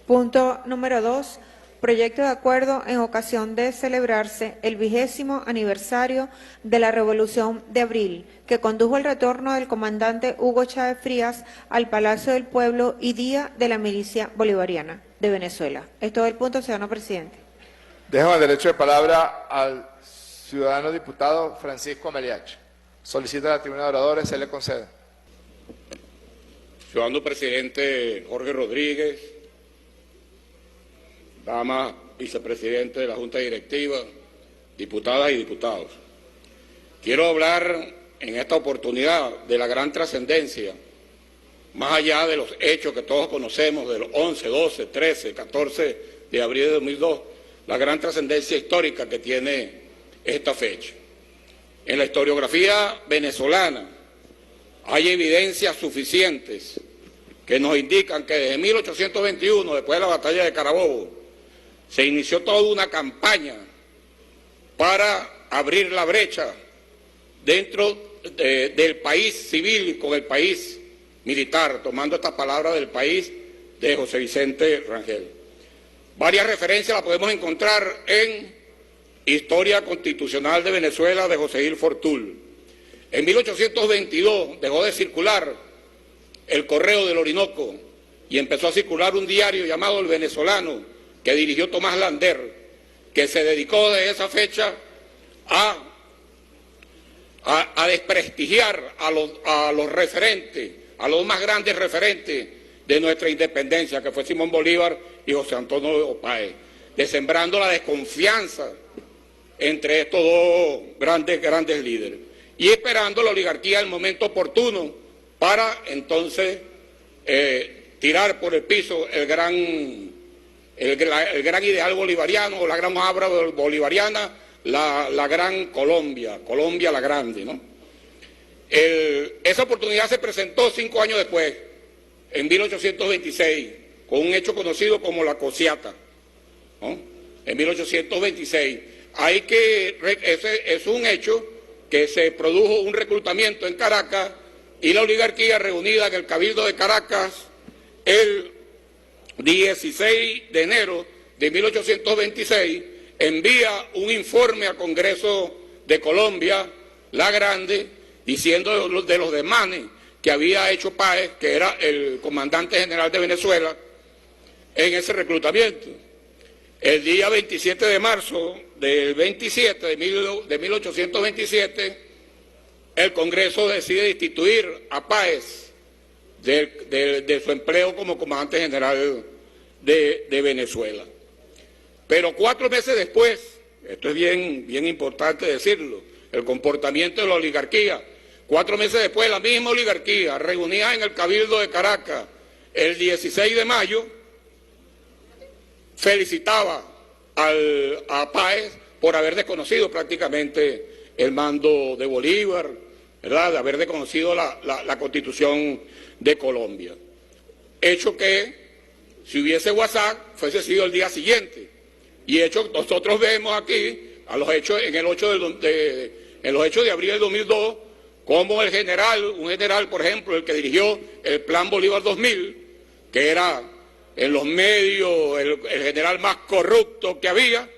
Punto número 2. Proyecto de acuerdo en ocasión de celebrarse el 20º aniversario de la Revolución de Abril, que condujo al retorno del comandante Hugo Chávez Frías al Palacio del Pueblo y Día de la Milicia Bolivariana de Venezuela. Es todo el punto, señor presidente. Dejo el derecho de palabra al ciudadano diputado Francisco Meliach. Solicita a la tribuna de oradores, se le concede. Ciudadano presidente Jorge Rodríguez, dama vicepresidente de la Junta Directiva, diputadas y diputados. Quiero hablar en esta oportunidad de la gran trascendencia, más allá de los hechos que todos conocemos, de los 11, 12, 13, 14 de abril de 2002, la gran trascendencia histórica que tiene esta fecha. En la historiografía venezolana hay evidencias suficientes que nos indican que desde 1821, después de la batalla de Carabobo, se inició toda una campaña para abrir la brecha dentro del país civil con el país militar, tomando estas palabras del país de José Vicente Rangel. Varias referencias las podemos encontrar en Historia Constitucional de Venezuela de José Gil Fortul. En 1822 dejó de circular el Correo del Orinoco y empezó a circular un diario llamado El Venezolano, que dirigió Tomás Lander, que se dedicó de esa fecha a desprestigiar a los referentes, a los más grandes referentes de nuestra independencia, que fue Simón Bolívar y José Antonio Páez, sembrando la desconfianza entre estos dos grandes líderes, y esperando la oligarquía el momento oportuno para entonces tirar por el piso el gran ideal bolivariano, o la gran obra bolivariana, la gran Colombia la grande, ¿no? Esa oportunidad se presentó 5 años después, en 1826, con un hecho conocido como la Cociata, ¿no? En 1826. Ese es un hecho que se produjo un reclutamiento en Caracas y la oligarquía reunida en el Cabildo de Caracas el 16 de enero de 1826 envía un informe al Congreso de Colombia, la Grande, diciendo de los desmanes que había hecho Páez, que era el comandante general de Venezuela, en ese reclutamiento. El día 27 de marzo del 27 de 1827, el Congreso decide destituir a Páez de su empleo como comandante general de Venezuela. Pero 4 meses después, esto es bien importante decirlo, el comportamiento de la oligarquía, 4 meses después la misma oligarquía reunida en el Cabildo de Caracas el 16 de mayo, felicitaba a Páez por haber desconocido prácticamente el mando de Bolívar, ¿verdad?, de haber desconocido la Constitución de Colombia. Hecho que, si hubiese WhatsApp, fuese sido el día siguiente. Y hecho, nosotros vemos aquí, en los hechos de abril del 2002, como un general, por ejemplo, el que dirigió el Plan Bolívar 2000, que era en los medios el general más corrupto que había,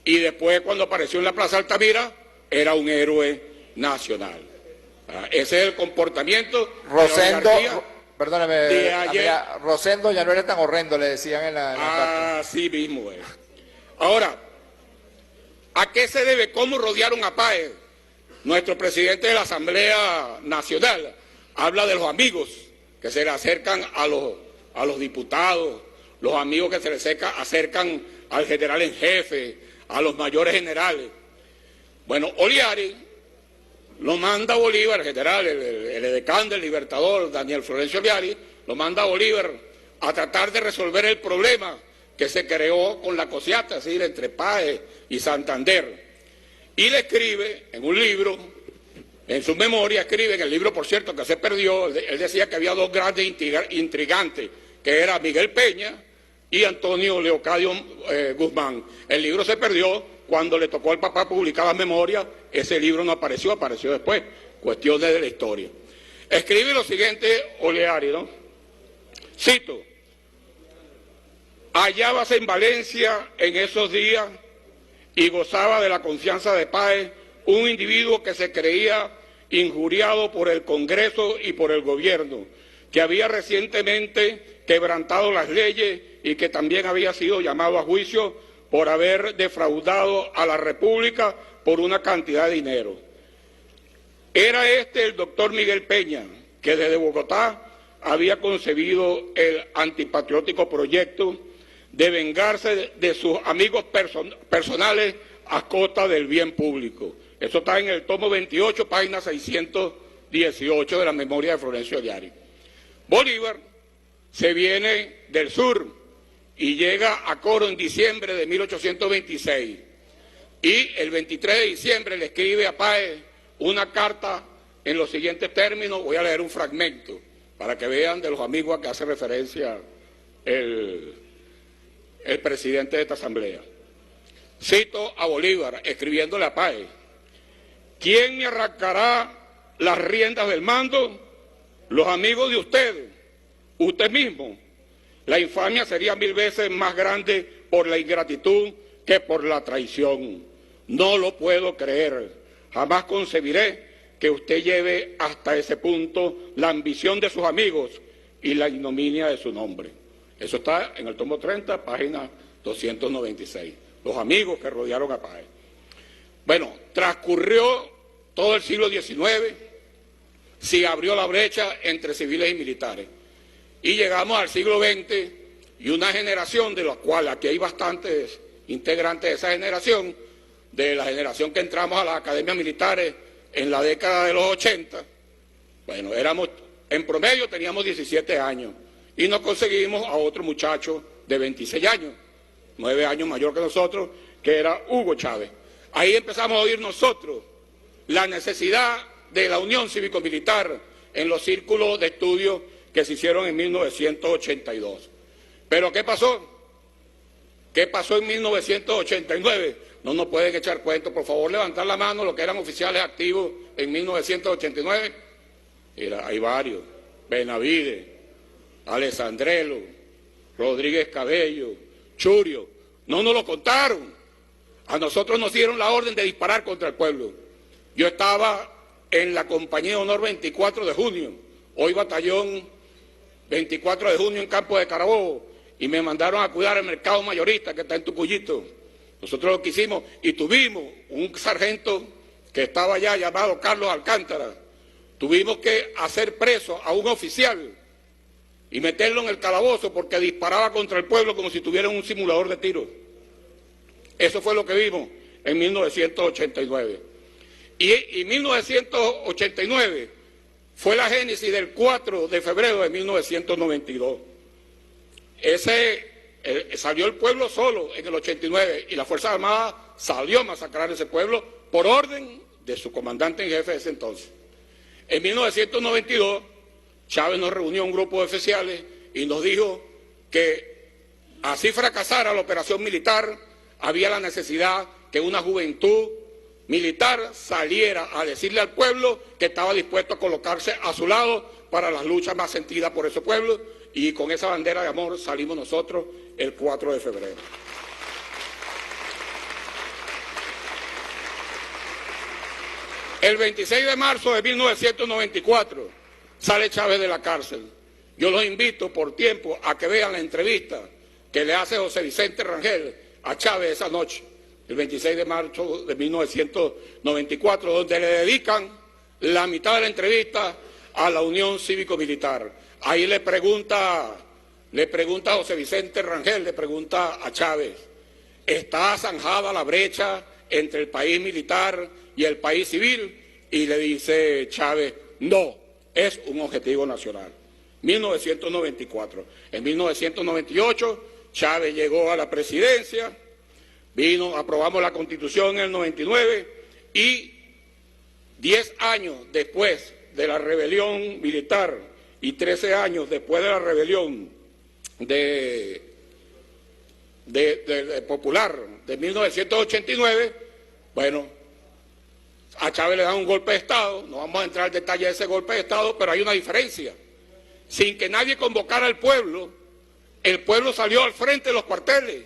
y después cuando apareció en la Plaza Altamira, era un héroe nacional. Ese es el comportamiento Rosendo, de la perdóname, de ayer. Rosendo ya no eres tan horrendo, le decían en la Así mismo es. Ahora, ¿a qué se debe? ¿Cómo rodearon a Páez? Nuestro presidente de la Asamblea Nacional habla de los amigos que se le acercan a los diputados, los amigos que se le acercan al general en jefe, a los mayores generales. Bueno, Oliari lo manda a Bolívar, el general, el edecán del Libertador, Daniel Florencio Oliari, lo manda a Bolívar a tratar de resolver el problema que se creó con la Cociata, es decir, entre Páez y Santander. Y le escribe en un libro, en su memoria escribe, en el libro, por cierto, que se perdió, él decía que había 2 grandes intrigantes, que era Miguel Peña y Antonio Leocadio Guzmán. El libro se perdió cuando le tocó al papá publicar la memoria, ese libro no apareció, apareció después, cuestiones de la historia. Escribe lo siguiente Oleari, ¿no? Cito: hallábase en Valencia en esos días y gozaba de la confianza de Páez, un individuo que se creía injuriado por el Congreso y por el gobierno, que había recientemente quebrantado las leyes y que también había sido llamado a juicio por haber defraudado a la República por una cantidad de dinero. Era este el doctor Miguel Peña, que desde Bogotá había concebido el antipatriótico proyecto de vengarse de sus amigos personales a costa del bien público. Eso está en el tomo 28, página 618 de la memoria de Florencio Diari. Bolívar se viene del sur y llega a Coro en diciembre de 1826. Y el 23 de diciembre le escribe a Páez una carta en los siguientes términos. Voy a leer un fragmento para que vean de los amigos a que hace referencia el presidente de esta asamblea. Cito a Bolívar, escribiéndole a Páez: ¿quién me arrancará las riendas del mando? Los amigos de usted mismo. La infamia sería 1000 veces más grande por la ingratitud que por la traición. No lo puedo creer. Jamás concebiré que usted lleve hasta ese punto la ambición de sus amigos y la ignominia de su nombre. Eso está en el tomo 30, página 296. Los amigos que rodearon a Páez. Bueno, transcurrió todo el siglo XIX, se abrió la brecha entre civiles y militares. Y llegamos al siglo XX y una generación de la cual aquí hay bastantes integrantes de esa generación, de la generación que entramos a las academias militares en la década de los 80, bueno, en promedio teníamos 17 años y nos conseguimos a otro muchacho de 26 años, 9 años mayor que nosotros, que era Hugo Chávez. Ahí empezamos a oír nosotros la necesidad de la unión cívico-militar en los círculos de estudio que se hicieron en 1982. ¿Pero qué pasó? ¿Qué pasó en 1989? No nos pueden echar cuentos, por favor, levantar la mano los que eran oficiales activos en 1989. Hay varios: Benavides, Alessandrelo, Rodríguez Cabello, Churio. No nos lo contaron. A nosotros nos dieron la orden de disparar contra el pueblo. Yo estaba en la compañía de honor 24 de junio, hoy batallón 24 de junio en Campo de Carabobo, y me mandaron a cuidar el mercado mayorista que está en Tucuyito. Nosotros lo que hicimos, y tuvimos un sargento que estaba allá llamado Carlos Alcántara, tuvimos que hacer preso a un oficial y meterlo en el calabozo porque disparaba contra el pueblo como si tuviera un simulador de tiro. Eso fue lo que vimos en 1989. Y 1989 fue la génesis del 4 de febrero de 1992. Salió el pueblo solo en el 89 y la Fuerza Armada salió a masacrar ese pueblo por orden de su comandante en jefe de ese entonces. En 1992, Chávez nos reunió un grupo de oficiales y nos dijo que así fracasara la operación militar, había la necesidad que una juventud militar saliera a decirle al pueblo que estaba dispuesto a colocarse a su lado para las luchas más sentidas por ese pueblo, y con esa bandera de amor salimos nosotros el 4 de febrero. El 26 de marzo de 1994 sale Chávez de la cárcel. Yo los invito por tiempo a que vean la entrevista que le hace José Vicente Rangel a Chávez esa noche, el 26 de marzo de 1994, donde le dedican la mitad de la entrevista a la Unión Cívico-Militar. Ahí le pregunta a José Vicente Rangel, le pregunta a Chávez: ¿está zanjada la brecha entre el país militar y el país civil? Y le dice Chávez: no, es un objetivo nacional. 1994. En 1998, Chávez llegó a la presidencia, aprobamos la Constitución en el 99 y 10 años después de la rebelión militar y 13 años después de la rebelión popular de 1989, bueno, a Chávez le dan un golpe de Estado. No vamos a entrar en detalle de ese golpe de Estado, pero hay una diferencia. Sin que nadie convocara al pueblo, el pueblo salió al frente de los cuarteles.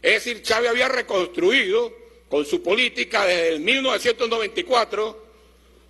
Es decir, Chávez había reconstruido con su política desde el 1994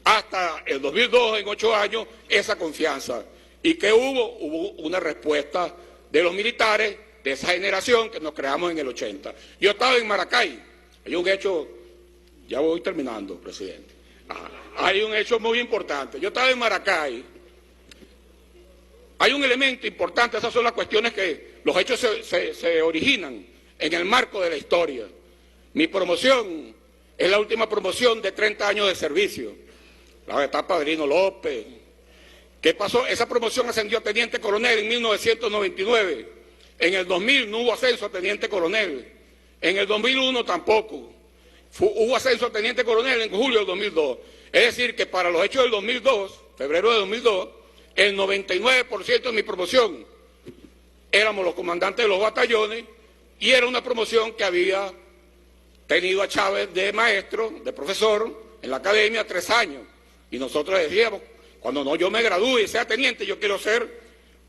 hasta el 2002, en 8 años, esa confianza. ¿Y qué hubo? Hubo una respuesta de los militares de esa generación que nos creamos en el 80. Yo estaba en Maracay, hay un hecho, ya voy terminando, presidente. Hay un hecho muy importante. Yo estaba en Maracay. Hay un elemento importante, esas son las cuestiones que los hechos se originan en el marco de la historia. Mi promoción es la última promoción de 30 años de servicio. La etapa Padrino López. ¿Qué pasó? Esa promoción ascendió a teniente coronel en 1999. En el 2000 no hubo ascenso a teniente coronel. En el 2001 tampoco. Hubo ascenso a teniente coronel en julio del 2002. Es decir, que para los hechos del 2002, febrero de 2002, el 99% de mi promoción éramos los comandantes de los batallones y era una promoción que había tenido a Chávez de maestro, de profesor, en la academia 3 años. Y nosotros decíamos, cuando yo me gradúe y sea teniente, yo quiero ser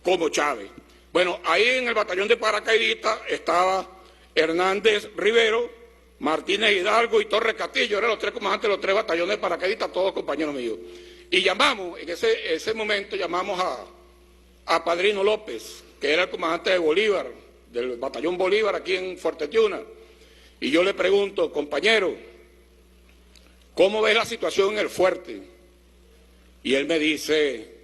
como Chávez. Bueno, ahí en el batallón de paracaidistas estaba Hernández Rivero, Martínez Hidalgo y Torres Castillo, eran los 3 comandantes de los 3 batallones de paracaidistas, todos compañeros míos. Y llamamos, en ese momento llamamos a Padrino López, que era el comandante de Bolívar, del batallón Bolívar aquí en Fuerte Tiuna. Y yo le pregunto, compañero, ¿cómo ves la situación en el fuerte? Y él me dice,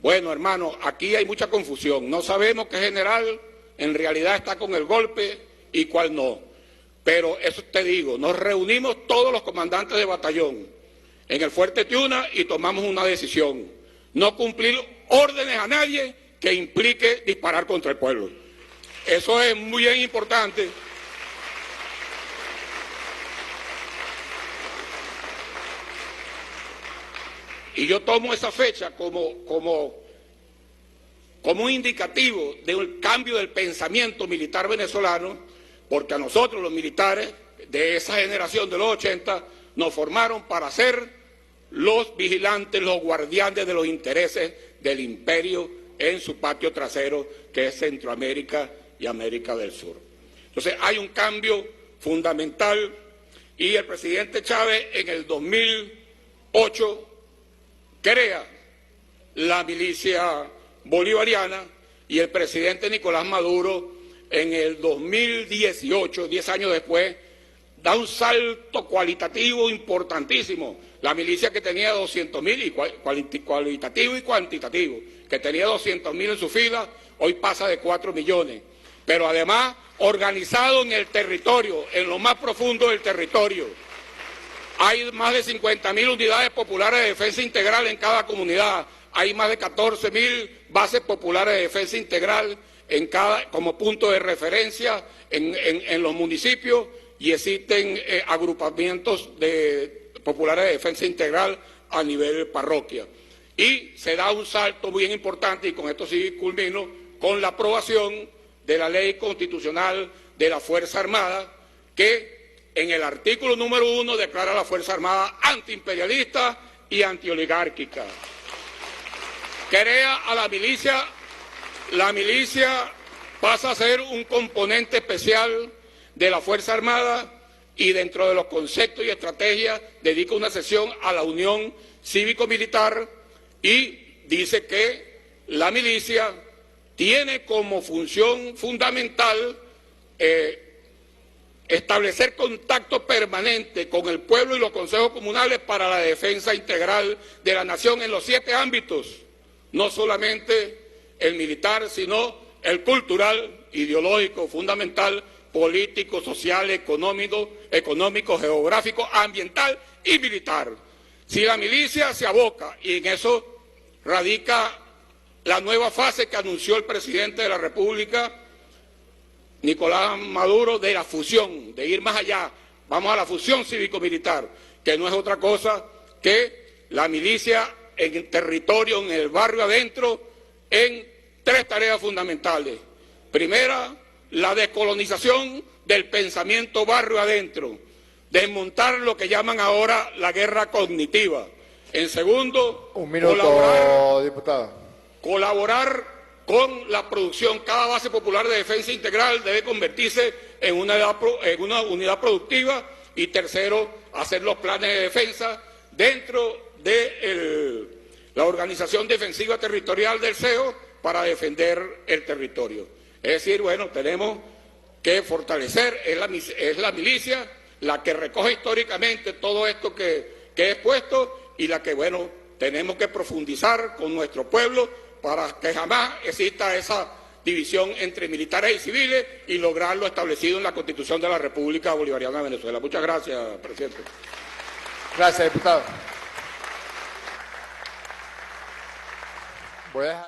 bueno, hermano, aquí hay mucha confusión. No sabemos qué general en realidad está con el golpe y cuál no. Pero eso te digo, nos reunimos todos los comandantes de batallón en el Fuerte Tiuna y tomamos una decisión. No cumplir órdenes a nadie que implique disparar contra el pueblo. Eso es muy bien importante. Y yo tomo esa fecha como un indicativo de un cambio del pensamiento militar venezolano, porque a nosotros los militares de esa generación de los 80 nos formaron para ser los vigilantes, los guardianes de los intereses del imperio en su patio trasero, que es Centroamérica y América del Sur. Entonces hay un cambio fundamental y el presidente Chávez en el 2008 crea la milicia bolivariana y el presidente Nicolás Maduro en el 2018, 10 años después, da un salto cualitativo importantísimo. La milicia que tenía 200.000, y cualitativo y cuantitativo, que tenía 200.000 en su fila, hoy pasa de 4 millones. Pero además organizado en el territorio, en lo más profundo del territorio. Hay más de 50.000 unidades populares de defensa integral en cada comunidad. Hay más de 14.000 bases populares de defensa integral como punto de referencia en los municipios, y existen agrupamientos populares de defensa integral a nivel parroquia. Y se da un salto bien importante, y con esto sí culmino, con la aprobación de la ley constitucional de la Fuerza Armada, que en el artículo número 1 declara a la Fuerza Armada antiimperialista y antioligárquica. Crea a la milicia pasa a ser un componente especial de la Fuerza Armada, y dentro de los conceptos y estrategias dedica una sesión a la unión cívico-militar y dice que la milicia tiene como función fundamental establecer contacto permanente con el pueblo y los consejos comunales para la defensa integral de la nación en los 7 ámbitos, no solamente el militar, sino el cultural, ideológico, fundamental, político, social, económico, geográfico, ambiental y militar. Si la milicia se aboca, y en eso radica la nueva fase que anunció el presidente de la República, Nicolás Maduro, de la fusión, de ir más allá, vamos a la fusión cívico-militar, que no es otra cosa que la milicia en el territorio, en el barrio adentro, en 3 tareas fundamentales. Primera, la descolonización del pensamiento barrio adentro, desmontar lo que llaman ahora la guerra cognitiva. En segundo, un minuto, diputado. Colaborar con la producción. Cada base popular de defensa integral debe convertirse en una unidad productiva. Y tercero, hacer los planes de defensa dentro de la organización defensiva territorial del CEO para defender el territorio. Es decir, bueno, tenemos que fortalecer, es la milicia la que recoge históricamente todo esto que he expuesto y la que, bueno, tenemos que profundizar con nuestro pueblo para que jamás exista esa división entre militares y civiles y lograr lo establecido en la Constitución de la República Bolivariana de Venezuela. Muchas gracias, presidente. Gracias, diputado. Voy a dejar...